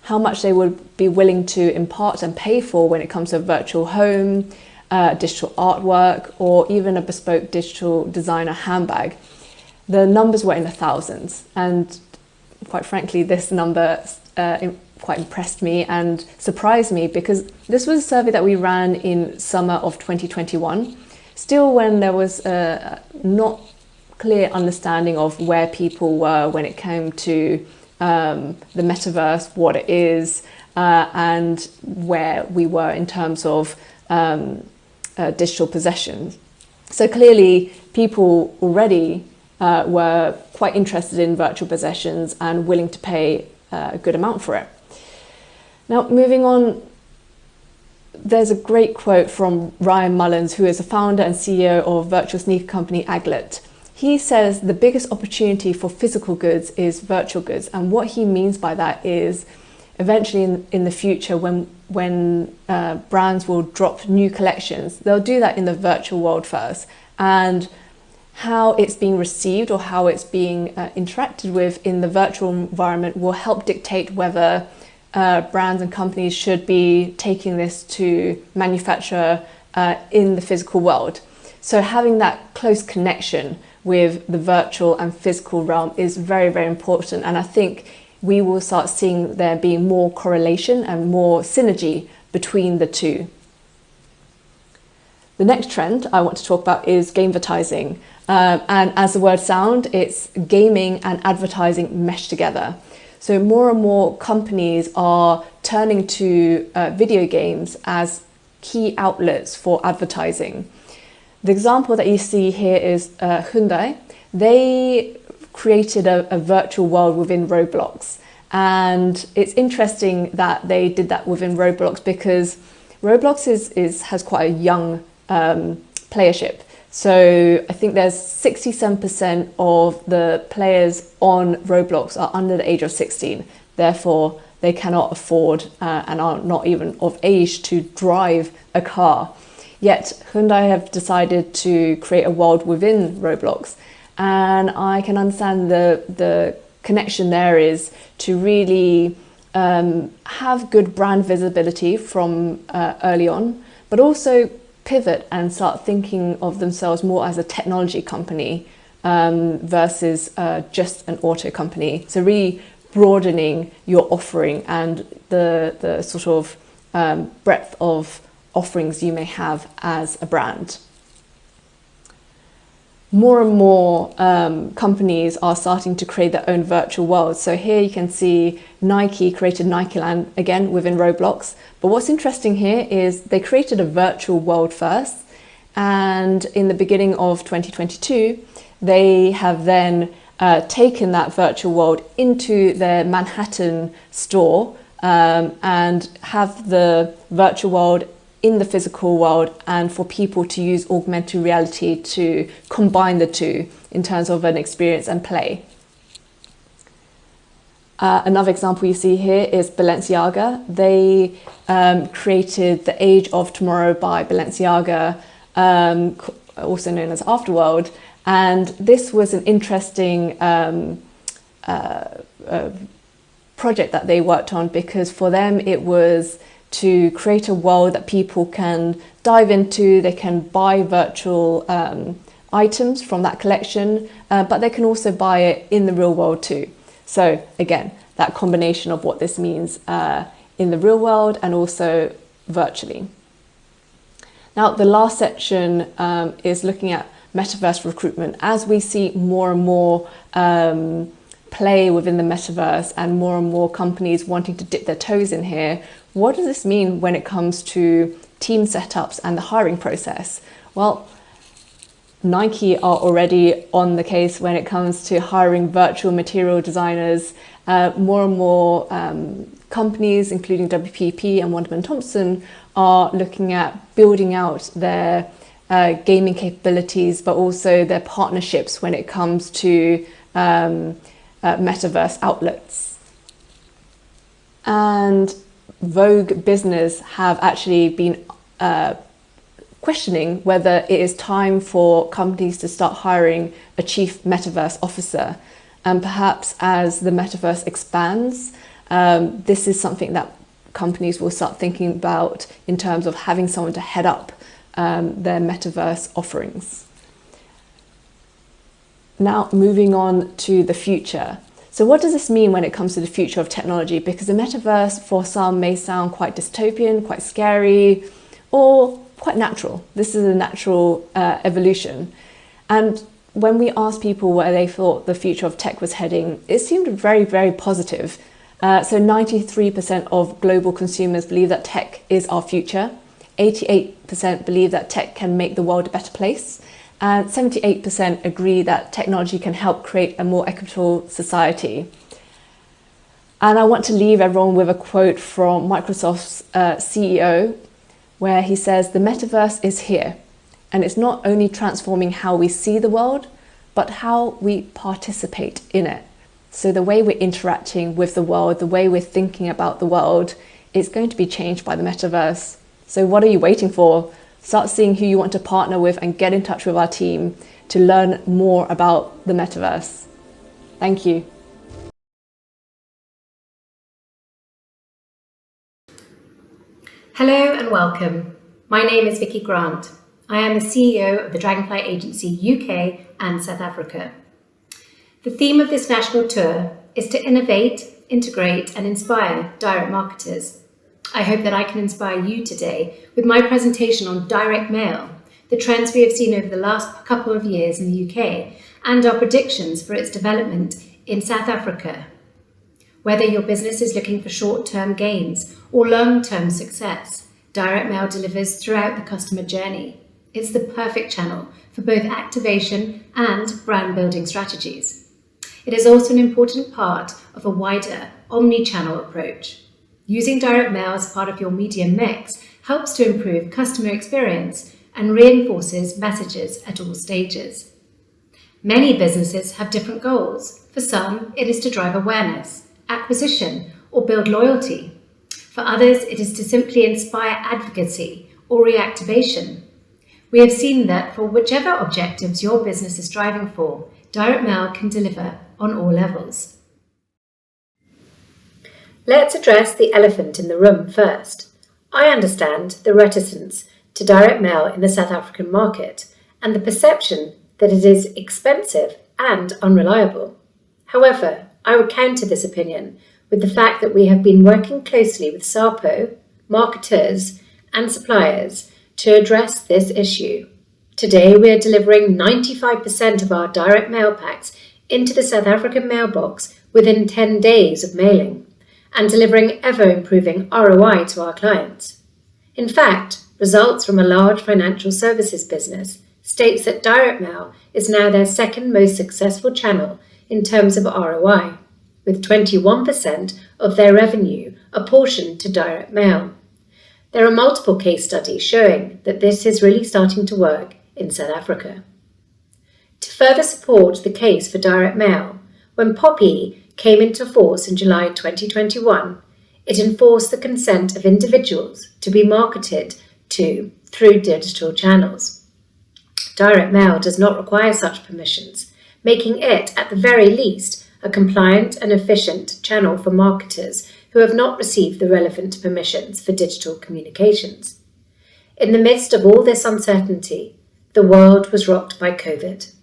how much they would be willing to impart and pay for when it comes to a virtual home, digital artwork, or even a bespoke digital designer handbag. The numbers were in the thousands, and quite frankly, this number quite impressed me and surprised me, because this was a survey that we ran in summer of 2021, still when there was a not clear understanding of where people were when it came to the metaverse, what it is, and where we were in terms of digital possessions. So clearly people already were quite interested in virtual possessions and willing to pay a good amount for it. Now, moving on, there's a great quote from Ryan Mullins, who is the founder and CEO of virtual sneaker company Aglet. He says the biggest opportunity for physical goods is virtual goods. And what he means by that is eventually in the future, when brands will drop new collections, they'll do that in the virtual world first. And how it's being received or how it's being interacted with in the virtual environment will help dictate whether brands and companies should be taking this to manufacture in the physical world. So having that close connection with the virtual and physical realm is very, very important. And I think we will start seeing there being more correlation and more synergy between the two. The next trend I want to talk about is gamification. And as the word sounds, it's gaming and advertising meshed together. So more and more companies are turning to video games as key outlets for advertising. The example that you see here is Hyundai. They created a virtual world within Roblox. And it's interesting that they did that within Roblox because Roblox has quite a young playership. So I think there's 67% of the players on Roblox are under the age of 16. Therefore, they cannot afford and are not even of age to drive a car. Yet Hyundai have decided to create a world within Roblox. And I can understand the connection there is to really have good brand visibility from early on, but also pivot and start thinking of themselves more as a technology company versus just an auto company. So really broadening your offering and the sort of breadth of offerings you may have as a brand. More and more companies are starting to create their own virtual worlds. So here you can see Nike created Nike Land again within Roblox. But what's interesting here is they created a virtual world first. And in the beginning of 2022, they have then taken that virtual world into their Manhattan store and have the virtual world in the physical world, and for people to use augmented reality to combine the two in terms of an experience and play. Another example you see here is Balenciaga. They created the Age of Tomorrow by Balenciaga, also known as Afterworld, and this was an interesting project that they worked on because for them it was to create a world that people can dive into. They can buy virtual items from that collection, but they can also buy it in the real world too. So again, that combination of what this means in the real world and also virtually. Now, the last section is looking at metaverse recruitment. As we see more and more play within the metaverse and more companies wanting to dip their toes in here, what does this mean when it comes to team setups and the hiring process? Well, Nike are already on the case when it comes to hiring virtual material designers. More and more companies, including WPP and Wunderman Thompson, are looking at building out their gaming capabilities, but also their partnerships when it comes to metaverse outlets. And Vogue Business have actually been questioning whether it is time for companies to start hiring a chief metaverse officer. And perhaps as the metaverse expands, this is something that companies will start thinking about in terms of having someone to head up their metaverse offerings. Now, moving on to the future. So what does this mean when it comes to the future of technology? Because the metaverse for some may sound quite dystopian, quite scary, or quite natural. This is a natural evolution. And when we asked people where they thought the future of tech was heading, it seemed very, very positive. So 93% of global consumers believe that tech is our future. 88% believe that tech can make the world a better place. And 78% agree that technology can help create a more equitable society. And I want to leave everyone with a quote from Microsoft's CEO, where he says, "The metaverse is here, and it's not only transforming how we see the world, but how we participate in it." So the way we're interacting with the world, the way we're thinking about the world, is going to be changed by the metaverse. So what are you waiting for? Start seeing who you want to partner with and get in touch with our team to learn more about the metaverse. Thank you. Hello and welcome. My name is Vicky Grant. I am the CEO of the Dragonfly Agency UK and South Africa. The theme of this national tour is to innovate, integrate and inspire direct marketers. I hope that I can inspire you today with my presentation on direct mail, the trends we have seen over the last couple of years in the UK and our predictions for its development in South Africa. Whether your business is looking for short-term gains or long-term success, direct mail delivers throughout the customer journey. It's the perfect channel for both activation and brand building strategies. It is also an important part of a wider omni-channel approach. Using direct mail as part of your media mix helps to improve customer experience and reinforces messages at all stages. Many businesses have different goals. For some, it is to drive awareness, acquisition, or build loyalty. For others, it is to simply inspire advocacy or reactivation. We have seen that for whichever objectives your business is striving for, direct mail can deliver on all levels. Let's address the elephant in the room first. I understand the reticence to direct mail in the South African market and the perception that it is expensive and unreliable. However, I would counter this opinion with the fact that we have been working closely with SAPO, marketers and suppliers to address this issue. Today we are delivering 95% of our direct mail packs into the South African mailbox within 10 days of mailing and delivering ever-improving ROI to our clients. In fact, results from a large financial services business states that direct mail is now their second most successful channel in terms of ROI, with 21% of their revenue apportioned to direct mail. There are multiple case studies showing that this is really starting to work in South Africa. To further support the case for direct mail, when POPI came into force in July 2021, it enforced the consent of individuals to be marketed to through digital channels. Direct mail does not require such permissions, making it, at the very least, a compliant and efficient channel for marketers who have not received the relevant permissions for digital communications. In the midst of all this uncertainty, the world was rocked by COVID,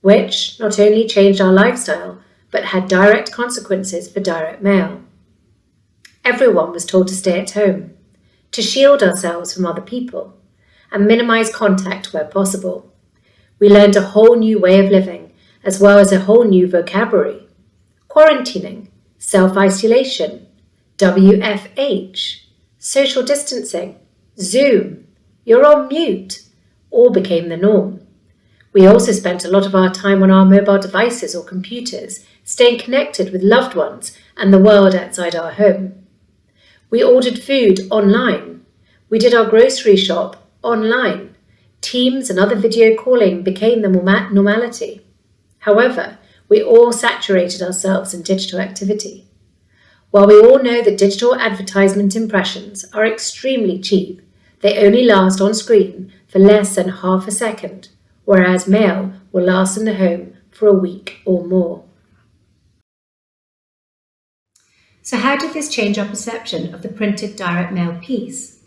which not only changed our lifestyle, but had direct consequences for direct mail. Everyone was told to stay at home, to shield ourselves from other people, and minimize contact where possible. We learned a whole new way of living, as well as a whole new vocabulary. Quarantining, self-isolation, WFH, social distancing, Zoom, you're on mute, all became the norm. We also spent a lot of our time on our mobile devices or computers, staying connected with loved ones and the world outside our home. We ordered food online. We did our grocery shop online. Teams and other video calling became the normality. However, we all saturated ourselves in digital activity. While we all know that digital advertisement impressions are extremely cheap, they only last on screen for less than half a second, whereas mail will last in the home for a week or more. So how did this change our perception of the printed direct mail piece?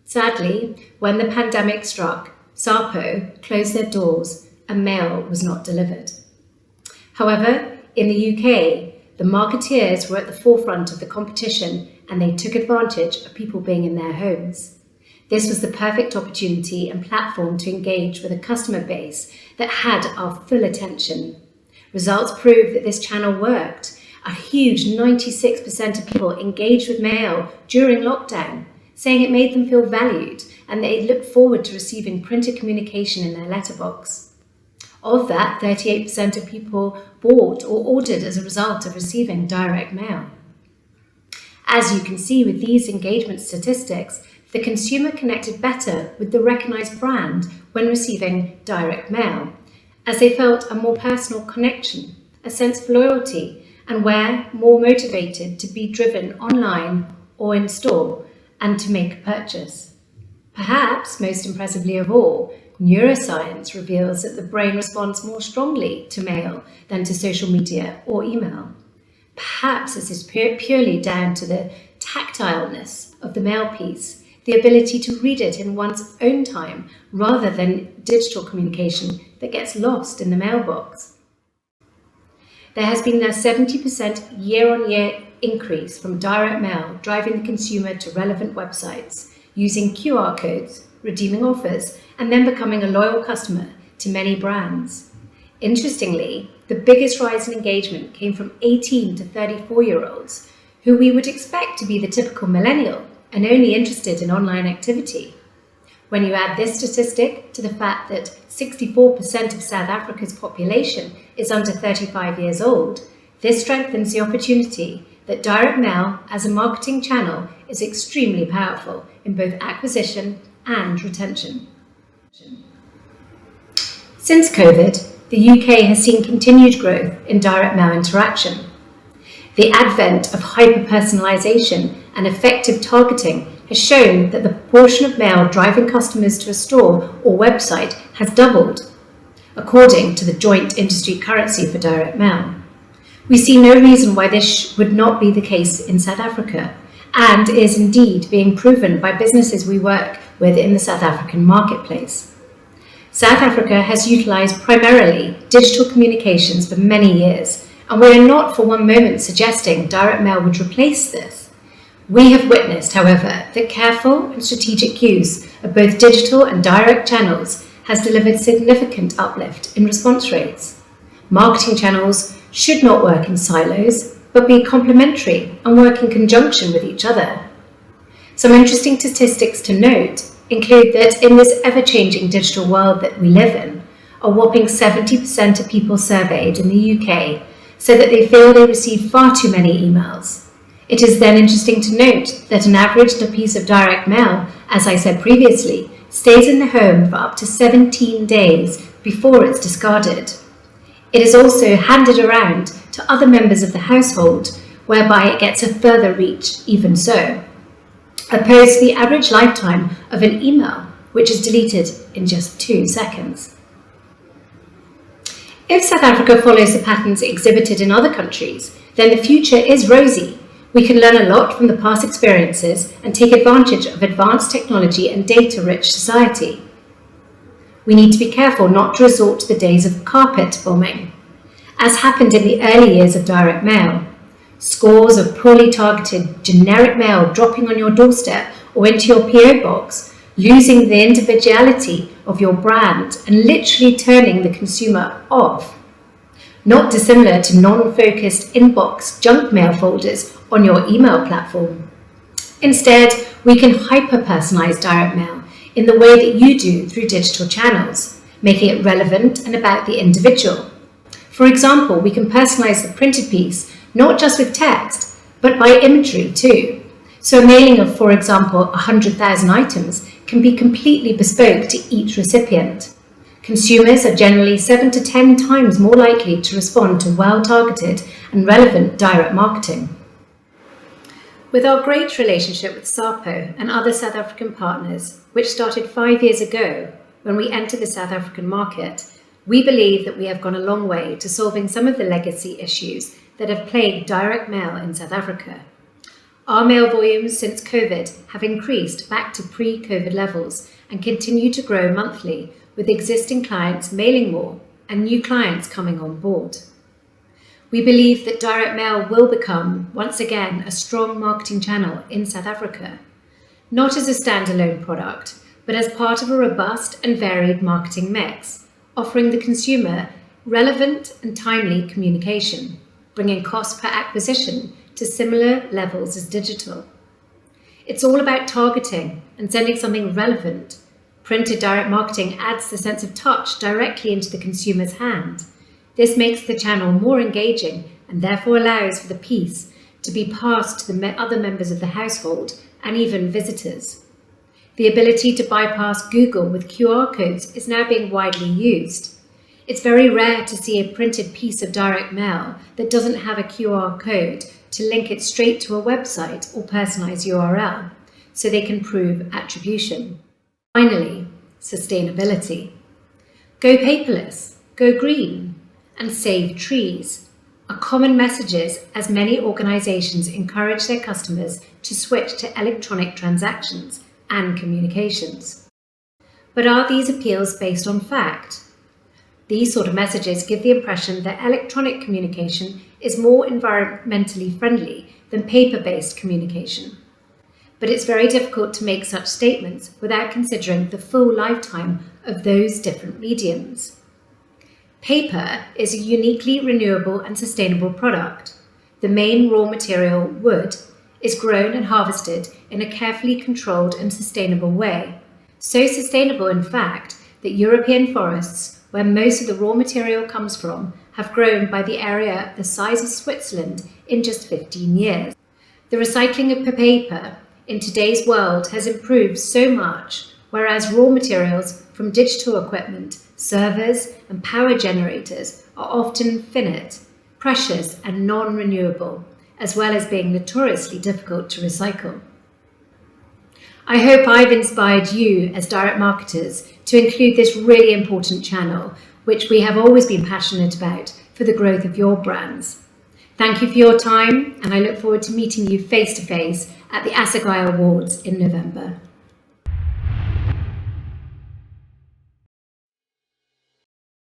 Sadly, when the pandemic struck, SAPO closed their doors and mail was not delivered. However, in the UK, the marketeers were at the forefront of the competition and they took advantage of people being in their homes. This was the perfect opportunity and platform to engage with a customer base that had our full attention. Results proved that this channel worked. A huge 96% of people engaged with mail during lockdown, saying it made them feel valued and they looked forward to receiving printed communication in their letterbox. Of that, 38% of people bought or ordered as a result of receiving direct mail. As you can see with these engagement statistics, the consumer connected better with the recognised brand when receiving direct mail, as they felt a more personal connection, a sense of loyalty, and were more motivated to be driven online or in store and to make a purchase. Perhaps most impressively of all, neuroscience reveals that the brain responds more strongly to mail than to social media or email. Perhaps this is purely down to the tactileness of the mail piece, the ability to read it in one's own time rather than digital communication that gets lost in the mailbox. There has been a 70% year-on-year increase from direct mail driving the consumer to relevant websites, using QR codes, redeeming offers, and then becoming a loyal customer to many brands. Interestingly, the biggest rise in engagement came from 18 to 34-year-olds, who we would expect to be the typical millennial and only interested in online activity. When you add this statistic to the fact that 64% of South Africa's population is under 35 years old, this strengthens the opportunity that direct mail as a marketing channel is extremely powerful in both acquisition and retention. Since COVID, the UK has seen continued growth in direct mail interaction. The advent of hyper-personalisation and effective targeting has shown that the proportion of mail driving customers to a store or website has doubled, according to the joint industry currency for direct mail. We see no reason why this would not be the case in South Africa, and is indeed being proven by businesses we work with in the South African marketplace. South Africa has utilised primarily digital communications for many years, and we are not for one moment suggesting direct mail would replace this. We have witnessed, however, that careful and strategic use of both digital and direct channels has delivered significant uplift in response rates. Marketing channels should not work in silos, but be complementary and work in conjunction with each other. Some interesting statistics to note include that in this ever-changing digital world that we live in, a whopping 70% of people surveyed in the UK said that they feel they receive far too many emails. It is then interesting to note that an average piece of direct mail, as I said previously, stays in the home for up to 17 days before it's discarded. It is also handed around to other members of the household, whereby it gets a further reach even so, opposed to the average lifetime of an email, which is deleted in just 2 seconds. If South Africa follows the patterns exhibited in other countries, then the future is rosy. We can learn a lot from the past experiences and take advantage of advanced technology and data-rich society. We need to be careful not to resort to the days of carpet bombing, as happened in the early years of direct mail. Scores of poorly targeted generic mail dropping on your doorstep or into your PO box, losing the individuality of your brand and literally turning the consumer off. Not dissimilar to non-focused inbox junk mail folders on your email platform. Instead, we can hyper-personalize direct mail in the way that you do through digital channels, making it relevant and about the individual. For example, we can personalize the printed piece not just with text, but by imagery too. So a mailing of, for example, 100,000 items can be completely bespoke to each recipient. Consumers are generally 7 to 10 times more likely to respond to well-targeted and relevant direct marketing. With our great relationship with SAPO and other South African partners, which started 5 years ago when we entered the South African market, we believe that we have gone a long way to solving some of the legacy issues that have plagued direct mail in South Africa. Our mail volumes since COVID have increased back to pre-COVID levels and continue to grow monthly, with existing clients mailing more and new clients coming on board. We believe that direct mail will become, once again, a strong marketing channel in South Africa, not as a standalone product, but as part of a robust and varied marketing mix, offering the consumer relevant and timely communication, bringing cost per acquisition to similar levels as digital. It's all about targeting and sending something relevant. Printed direct marketing adds the sense of touch directly into the consumer's hand. This makes the channel more engaging and therefore allows for the piece to be passed to the other members of the household and even visitors. The ability to bypass Google with QR codes is now being widely used. It's very rare to see a printed piece of direct mail that doesn't have a QR code to link it straight to a website or personalized URL, so they can prove attribution. Finally, sustainability. Go paperless, go green, and save trees are common messages as many organizations encourage their customers to switch to electronic transactions and communications. But are these appeals based on fact? These sort of messages give the impression that electronic communication is more environmentally friendly than paper-based communication. But it's very difficult to make such statements without considering the full lifetime of those different mediums. Paper is a uniquely renewable and sustainable product. The main raw material, wood, is grown and harvested in a carefully controlled and sustainable way. So sustainable, in fact, that European forests, where most of the raw material comes from, have grown by the area the size of Switzerland in just 15 years. The recycling of paper in today's world has improved so much, whereas raw materials from digital equipment, servers and power generators are often finite, precious and non-renewable, as well as being notoriously difficult to recycle. I hope I've inspired you as direct marketers to include this really important channel, which we have always been passionate about for the growth of your brands. Thank you for your time, and I look forward to meeting you face to face at the Assegai Awards in November.